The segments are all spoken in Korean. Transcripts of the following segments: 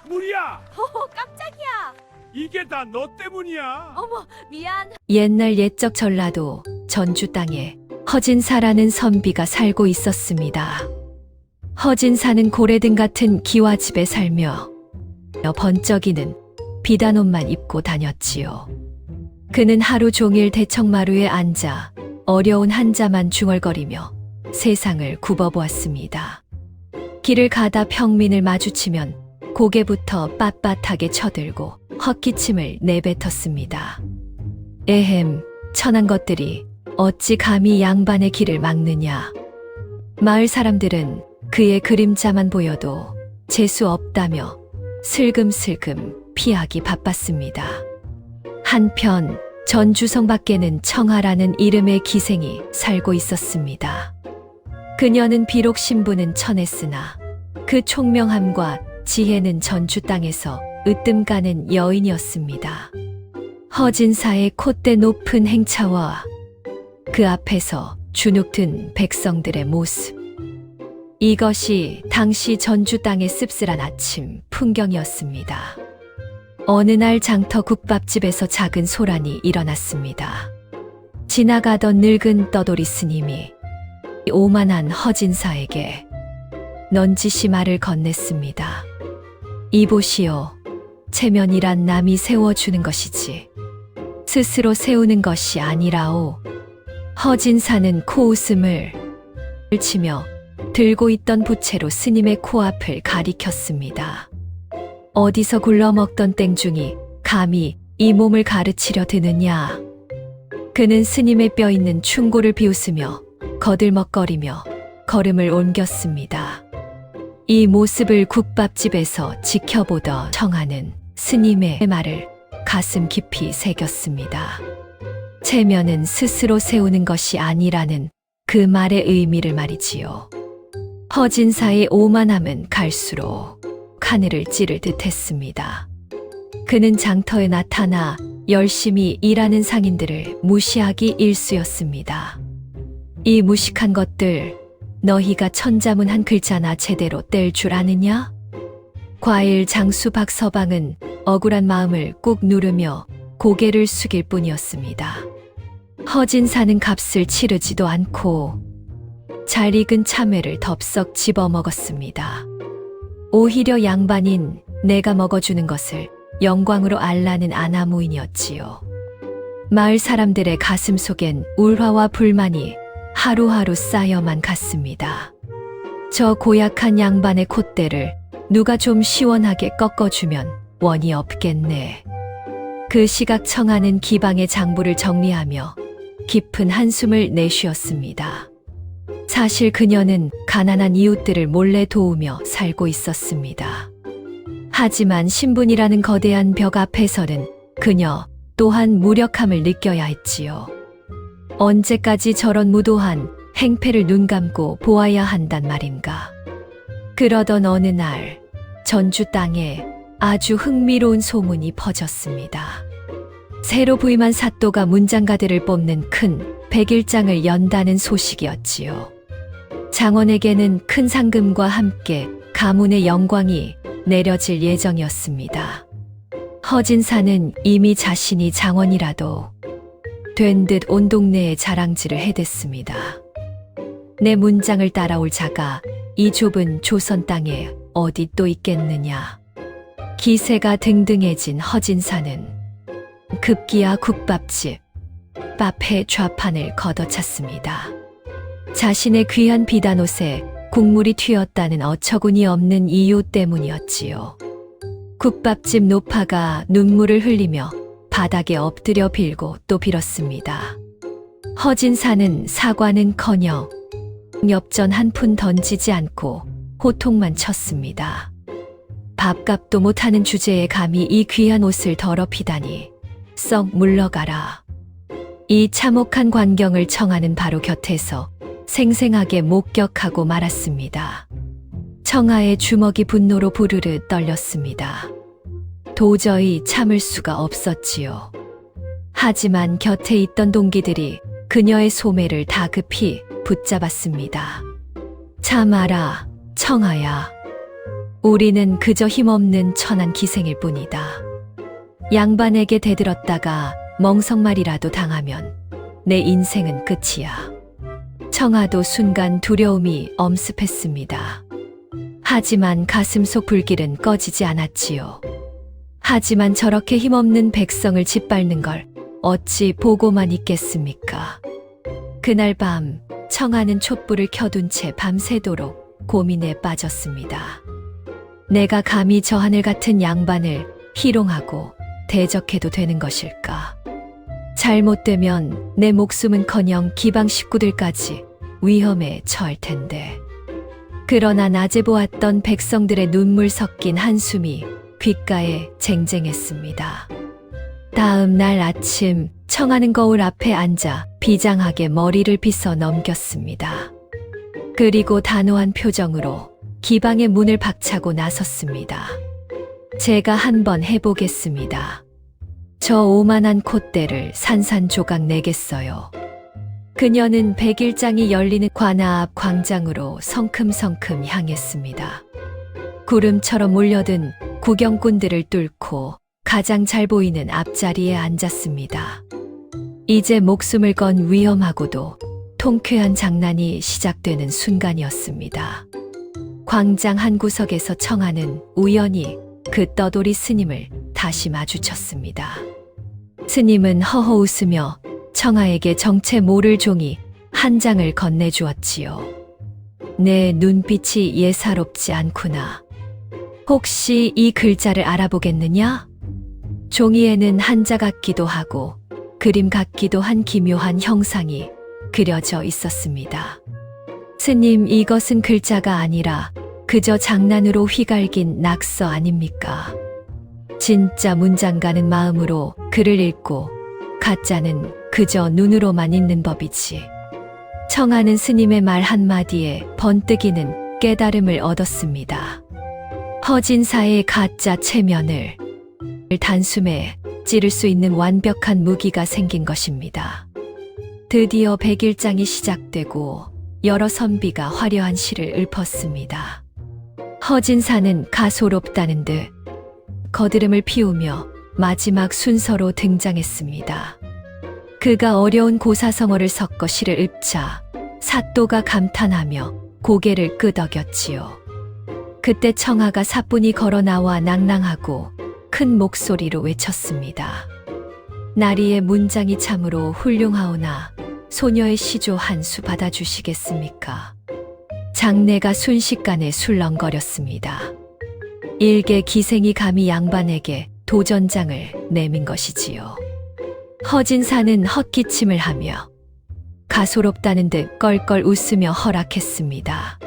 무리야! 깜짝이야. 이게 다 너 때문이야. 어머, 미안. 옛날 옛적 전라도 전주 땅에 허진사라는 선비가 살고 있었습니다. 허진사는 고래등 같은 기와집에 살며 번쩍이는 비단 옷만 입고 다녔지요. 그는 하루 종일 대청마루에 앉아 어려운 한자만 중얼거리며 세상을 굽어보았습니다. 길을 가다 평민을 마주치면 고개부터 빳빳하게 쳐들고 헛기침을 내뱉었습니다. 에헴, 천한 것들이 어찌 감히 양반의 길을 막느냐. 마을 사람들은 그의 그림자만 보여도 재수 없다며 슬금슬금 피하기 바빴습니다. 한편 전주성 밖에는 청하라는 이름의 기생이 살고 있었습니다. 그녀는 비록 신분은 천했으나 그 총명함과 지혜는 전주 땅에서 으뜸가는 여인이었습니다. 허진사의 콧대 높은 행차와 그 앞에서 주눅든 백성들의 모습. 이것이 당시 전주 땅의 씁쓸한 아침 풍경이었습니다. 어느 날 장터 국밥집에서 작은 소란이 일어났습니다. 지나가던 늙은 떠돌이 스님이 오만한 허진사에게 넌지시 말을 건넸습니다. 이보시오. 체면이란 남이 세워주는 것이지 스스로 세우는 것이 아니라오. 허진사는 코웃음을 치며 들고 있던 부채로 스님의 코앞을 가리켰습니다. 어디서 굴러먹던 땡중이 감히 이 몸을 가르치려 드느냐. 그는 스님의 뼈 있는 충고를 비웃으며 거들먹거리며 걸음을 옮겼습니다. 이 모습을 국밥집에서 지켜보던 청하는 스님의 말을 가슴 깊이 새겼습니다. 체면은 스스로 세우는 것이 아니라는 그 말의 의미를 말이지요. 허진사의 오만함은 갈수록 하늘을 찌를 듯 했습니다. 그는 장터에 나타나 열심히 일하는 상인들을 무시하기 일쑤였습니다. 이 무식한 것들, 너희가 천자문한 글자나 제대로 뗄 줄 아느냐? 과일 장수 박서방은 억울한 마음을 꾹 누르며 고개를 숙일 뿐이었습니다. 허진사는 값을 치르지도 않고 잘 익은 참외를 덥석 집어먹었습니다. 오히려 양반인 내가 먹어주는 것을 영광으로 알라는 아나무인이었지요. 마을 사람들의 가슴 속엔 울화와 불만이 하루하루 쌓여만 갔습니다. 저 고약한 양반의 콧대를 누가 좀 시원하게 꺾어주면 원이 없겠네. 그 시각 청하는 기방의 장부를 정리하며 깊은 한숨을 내쉬었습니다. 사실 그녀는 가난한 이웃들을 몰래 도우며 살고 있었습니다. 하지만 신분이라는 거대한 벽 앞에서는 그녀 또한 무력함을 느껴야 했지요. 언제까지 저런 무도한 행패를 눈감고 보아야 한단 말인가. 그러던 어느 날 전주 땅에 아주 흥미로운 소문이 퍼졌습니다. 새로 부임한 사또가 문장가들을 뽑는 큰 백일장을 연다는 소식이었지요. 장원에게는 큰 상금과 함께 가문의 영광이 내려질 예정이었습니다. 허진사는 이미 자신이 장원이라도 된 듯 온 동네에 자랑질을 해댔습니다. 내 문장을 따라올 자가 이 좁은 조선 땅에 어디 또 있겠느냐. 기세가 등등해진 허진사는 급기야 국밥집 밥회 좌판을 걷어찼습니다. 자신의 귀한 비단옷에 국물이 튀었다는 어처구니 없는 이유 때문이었지요. 국밥집 노파가 눈물을 흘리며 바닥에 엎드려 빌고 또 빌었습니다. 허진사는 사과는커녕 엽전 한 푼 던지지 않고 호통만 쳤습니다. 밥값도 못하는 주제에 감히 이 귀한 옷을 더럽히다니 썩 물러가라. 이 참혹한 광경을 청하는 바로 곁에서 생생하게 목격하고 말았습니다. 청하의 주먹이 분노로 부르르 떨렸습니다. 도저히 참을 수가 없었지요. 하지만 곁에 있던 동기들이 그녀의 소매를 다급히 붙잡았습니다. 참아라, 청하야. 우리는 그저 힘없는 천한 기생일 뿐이다. 양반에게 대들었다가 멍석말이라도 당하면 내 인생은 끝이야. 청아도 순간 두려움이 엄습했습니다. 하지만 가슴속 불길은 꺼지지 않았지요. 하지만 저렇게 힘없는 백성을 짓밟는 걸 어찌 보고만 있겠습니까? 그날 밤 청아는 촛불을 켜둔 채 밤새도록 고민에 빠졌습니다. 내가 감히 저 하늘 같은 양반을 희롱하고 대적해도 되는 것일까? 잘못되면 내 목숨은커녕 기방 식구들까지 위험에 처할 텐데. 그러나 낮에 보았던 백성들의 눈물 섞인 한숨이 귓가에 쟁쟁했습니다. 다음 날 아침 청아는 거울 앞에 앉아 비장하게 머리를 빗어 넘겼습니다. 그리고 단호한 표정으로 기방의 문을 박차고 나섰습니다. 제가 한번 해보겠습니다. 저 오만한 콧대를 산산조각 내겠어요. 그녀는 백일장이 열리는 관아 앞 광장으로 성큼성큼 향했습니다. 구름처럼 몰려든 구경꾼들을 뚫고 가장 잘 보이는 앞자리에 앉았습니다. 이제 목숨을 건 위험하고도 통쾌한 장난이 시작되는 순간이었습니다. 광장 한 구석에서 청아는 우연히 그 떠돌이 스님을 다시 마주쳤습니다. 스님은 허허 웃으며 청아에게 정체 모를 종이 한 장을 건네주었지요. 내 눈빛이 예사롭지 않구나. 혹시 이 글자를 알아보겠느냐? 종이에는 한자 같기도 하고 그림 같기도 한 기묘한 형상이 그려져 있었습니다. 스님, 이것은 글자가 아니라 그저 장난으로 휘갈긴 낙서 아닙니까? 진짜 문장 가는 마음으로 글을 읽고 가짜는 그저 눈으로만 읽는 법이지. 청아는 스님의 말 한마디에 번뜩이는 깨달음을 얻었습니다. 허진사의 가짜 체면을 단숨에 찌를 수 있는 완벽한 무기가 생긴 것입니다. 드디어 백일장이 시작되고 여러 선비가 화려한 시를 읊었습니다. 허진사는 가소롭다는 듯 거드름을 피우며 마지막 순서로 등장했습니다. 그가 어려운 고사성어를 섞어 시를 읊자 사또가 감탄하며 고개를 끄덕였지요. 그때 청아가 사뿐히 걸어 나와 낭낭하고 큰 목소리로 외쳤습니다. 나리의 문장이 참으로 훌륭하오나 소녀의 시조 한 수 받아주시겠습니까? 장내가 순식간에 술렁거렸습니다. 일개 기생이 감히 양반에게 도전장을 내민 것이지요. 허진사는 헛기침을 하며 가소롭다는 듯 껄껄 웃으며 허락했습니다.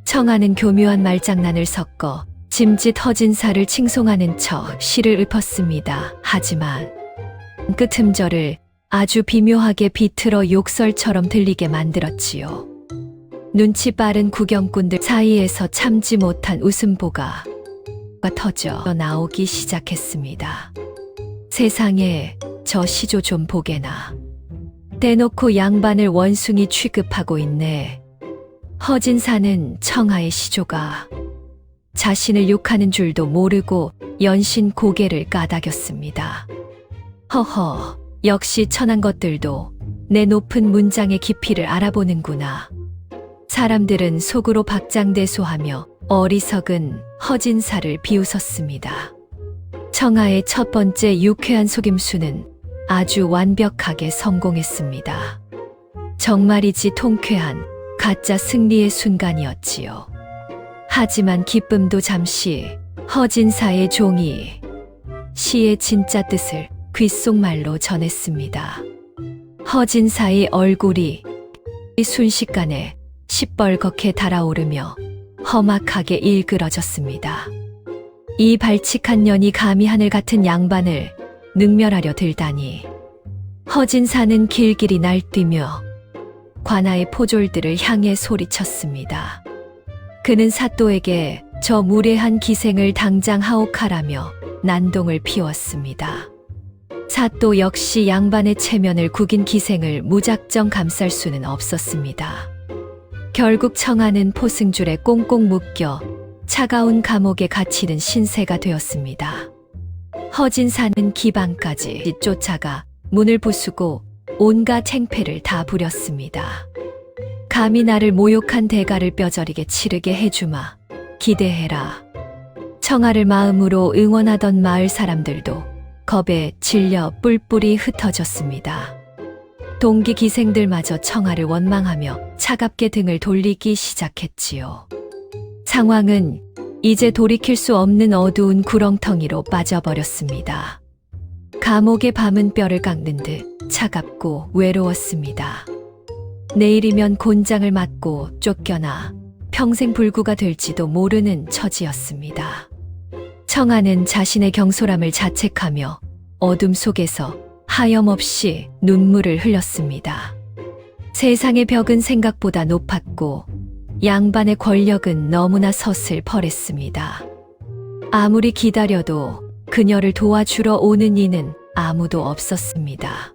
청아는 교묘한 말장난을 섞어 짐짓 허진사를 칭송하는 척 시를 읊었습니다. 하지만 끄틈절을 아주 비묘하게 비틀어 욕설처럼 들리게 만들었지요. 눈치 빠른 구경꾼들 사이에서 참지 못한 웃음보가 터져 나오기 시작했습니다. 세상에, 저 시조 좀 보게나. 대놓고 양반을 원숭이 취급하고 있네. 허진사는 청아의 시조가 자신을 욕하는 줄도 모르고 연신 고개를 까닥였습니다. 허허, 역시 천한 것들도 내 높은 문장의 깊이를 알아보는구나. 사람들은 속으로 박장대소하며 어리석은 허진사를 비웃었습니다. 청아의 첫 번째 유쾌한 속임수는 아주 완벽하게 성공했습니다. 정말이지 통쾌한 가짜 승리의 순간이었지요. 하지만 기쁨도 잠시 허진사의 종이 시의 진짜 뜻을 귓속말로 전했습니다. 허진사의 얼굴이 순식간에 시뻘겋게 달아오르며 험악하게 일그러졌습니다. 이 발칙한 년이 감히 하늘 같은 양반을 능멸하려 들다니. 허진사는 길길이 날뛰며 관아의 포졸들을 향해 소리쳤습니다. 그는 사또에게 저 무례한 기생을 당장 하옥하라며 난동을 피웠습니다. 사또 역시 양반의 체면을 구긴 기생을 무작정 감쌀 수는 없었습니다. 결국 청아는 포승줄에 꽁꽁 묶여 차가운 감옥에 갇히는 신세가 되었습니다. 허진사는 기방까지 쫓아가 문을 부수고 온갖 행패를 다 부렸습니다. 감히 나를 모욕한 대가를 뼈저리게 치르게 해주마. 기대해라. 청아를 마음으로 응원하던 마을 사람들도 겁에 질려 뿔뿔이 흩어졌습니다. 동기 기생들마저 청아를 원망하며 차갑게 등을 돌리기 시작했지요. 상황은 이제 돌이킬 수 없는 어두운 구렁텅이로 빠져버렸습니다. 감옥의 밤은 뼈를 깎는 듯 차갑고 외로웠습니다. 내일이면 곤장을 맞고 쫓겨나 평생 불구가 될지도 모르는 처지였습니다. 청아는 자신의 경솔함을 자책하며 어둠 속에서 하염없이 눈물을 흘렸습니다. 세상의 벽은 생각보다 높았고 양반의 권력은 너무나 서슬퍼랬습니다. 아무리 기다려도 그녀를 도와주러 오는 이는 아무도 없었습니다.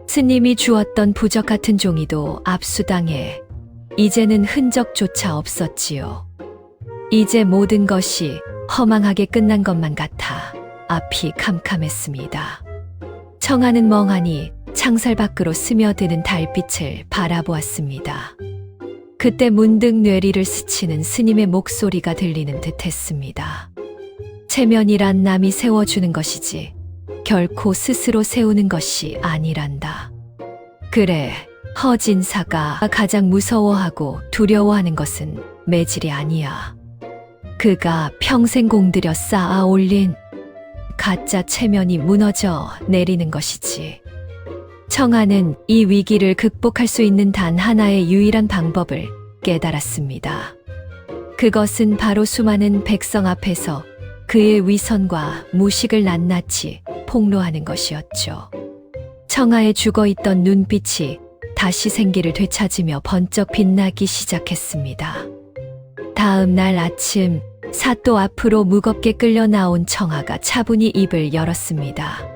스님이 주었던 부적 같은 종이도 압수당해 이제는 흔적조차 없었지요. 이제 모든 것이 허망하게 끝난 것만 같아 앞이 캄캄했습니다. 청아는 멍하니 창살 밖으로 스며드는 달빛을 바라보았습니다. 그때 문득 뇌리를 스치는 스님의 목소리가 들리는 듯했습니다. 체면이란 남이 세워주는 것이지 결코 스스로 세우는 것이 아니란다. 그래, 허진사가 가장 무서워하고 두려워하는 것은 매질이 아니야. 그가 평생 공들여 쌓아 올린 가짜 체면이 무너져 내리는 것이지. 청아는 이 위기를 극복할 수 있는 단 하나의 유일한 방법을 깨달았습니다. 그것은 바로 수많은 백성 앞에서 그의 위선과 무식을 낱낱이 폭로하는 것이었죠. 청아의 죽어있던 눈빛이 다시 생기를 되찾으며 번쩍 빛나기 시작했습니다. 다음 날 아침 사또 앞으로 무겁게 끌려 나온 청아가 차분히 입을 열었습니다.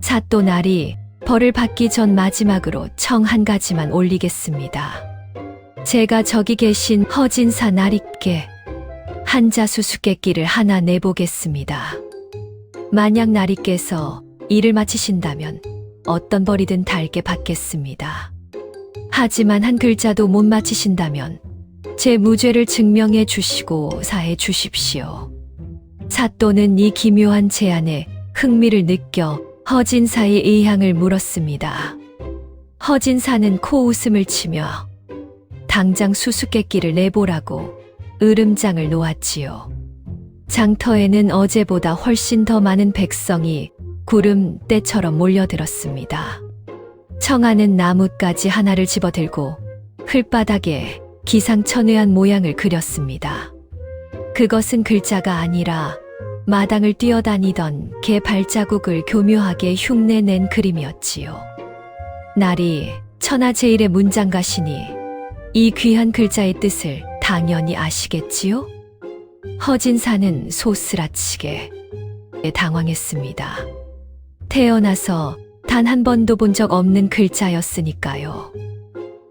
사또 날이 벌을 받기 전 마지막으로 청 한 가지만 올리겠습니다. 제가 저기 계신 허진사 나리께 한자 수수께끼를 하나 내보겠습니다. 만약 나리께서 일을 마치신다면 어떤 벌이든 달게 받겠습니다. 하지만 한 글자도 못 마치신다면 제 무죄를 증명해 주시고 사해 주십시오. 사또는 이 기묘한 제안에 흥미를 느껴 허진사의 의향을 물었습니다. 허진사는 코웃음을 치며 당장 수수께끼를 내보라고 으름장을 놓았지요. 장터에는 어제보다 훨씬 더 많은 백성이 구름대처럼 몰려들었습니다. 청아는 나뭇가지 하나를 집어들고 흘바닥에 기상천외한 모양을 그렸습니다. 그것은 글자가 아니라 마당을 뛰어다니던 개 발자국을 교묘하게 흉내낸 그림이었지요. 날이 천하제일의 문장가시니 이 귀한 글자의 뜻을 당연히 아시겠지요? 허진사는 소스라치게 당황했습니다. 태어나서 단 한 번도 본 적 없는 글자였으니까요.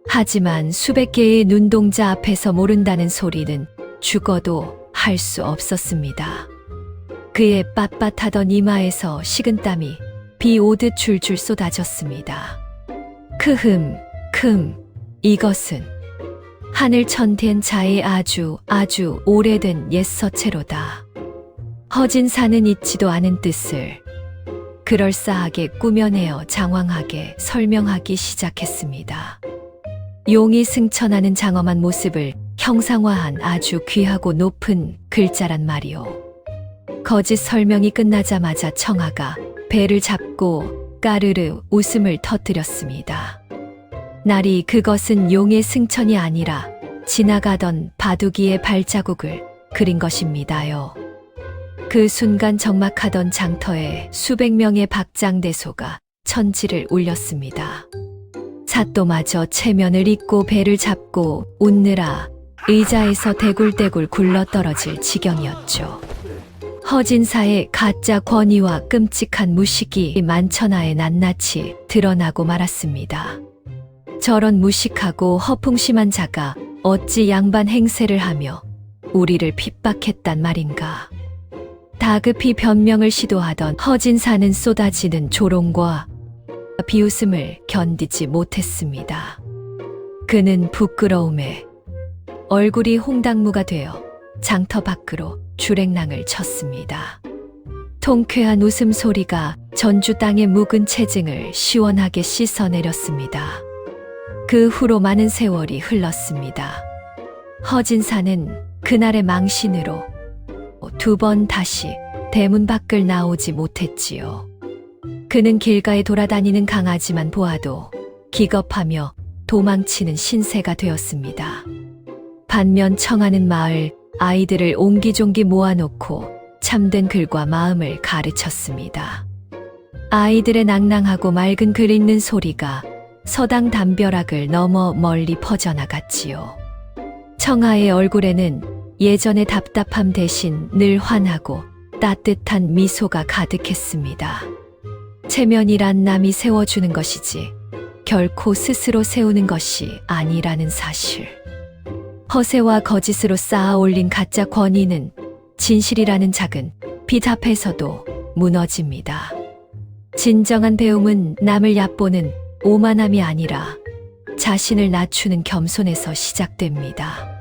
하지만 수백 개의 눈동자 앞에서 모른다는 소리는 죽어도 할 수 없었습니다. 그의 빳빳하던 이마에서 식은땀이 비 오듯 줄줄 쏟아졌습니다. 크흠, 이것은 하늘 천된 자의 아주 오래된 옛 서체로다. 허진사는 잊지도 않은 뜻을 그럴싸하게 꾸며내어 장황하게 설명하기 시작했습니다. 용이 승천하는 장엄한 모습을 형상화한 아주 귀하고 높은 글자란 말이오. 거짓 설명이 끝나자마자 청아가 배를 잡고 까르르 웃음을 터뜨렸습니다. 날이 그것은 용의 승천이 아니라 지나가던 바둑이의 발자국을 그린 것입니다요. 그 순간 적막하던 장터에 수백 명의 박장대소가 천지를 울렸습니다. 사또마저 체면을 잊고 배를 잡고 웃느라 의자에서 대굴대굴 굴러떨어질 지경이었죠. 허진사의 가짜 권위와 끔찍한 무식이 만천하에 낱낱이 드러나고 말았습니다. 저런 무식하고 허풍심한 자가 어찌 양반 행세를 하며 우리를 핍박했단 말인가. 다급히 변명을 시도하던 허진사는 쏟아지는 조롱과 비웃음을 견디지 못했습니다. 그는 부끄러움에 얼굴이 홍당무가 되어 장터 밖으로 주랭랑을 쳤습니다. 통쾌한 웃음소리가 전주 땅의 묵은 체증을 시원하게 씻어내렸습니다. 그 후로 많은 세월이 흘렀습니다. 허진사는 그날의 망신으로 2번 다시 대문 밖을 나오지 못했지요. 그는 길가에 돌아다니는 강아지만 보아도 기겁하며 도망치는 신세가 되었습니다. 반면 청하는 마을 아이들을 옹기종기 모아놓고 참된 글과 마음을 가르쳤습니다. 아이들의 낭낭하고 맑은 글 읽는 소리가 서당 담벼락을 넘어 멀리 퍼져나갔지요. 청아의 얼굴에는 예전의 답답함 대신 늘 환하고 따뜻한 미소가 가득했습니다. 체면이란 남이 세워주는 것이지 결코 스스로 세우는 것이 아니라는 사실. 허세와 거짓으로 쌓아 올린 가짜 권위는 진실이라는 작은 빛 앞에서도 무너집니다. 진정한 배움은 남을 얕보는 오만함이 아니라 자신을 낮추는 겸손에서 시작됩니다.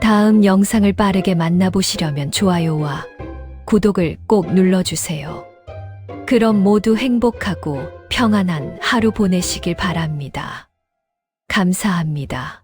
다음 영상을 빠르게 만나보시려면 좋아요와 구독을 꼭 눌러주세요. 그럼 모두 행복하고 평안한 하루 보내시길 바랍니다. 감사합니다.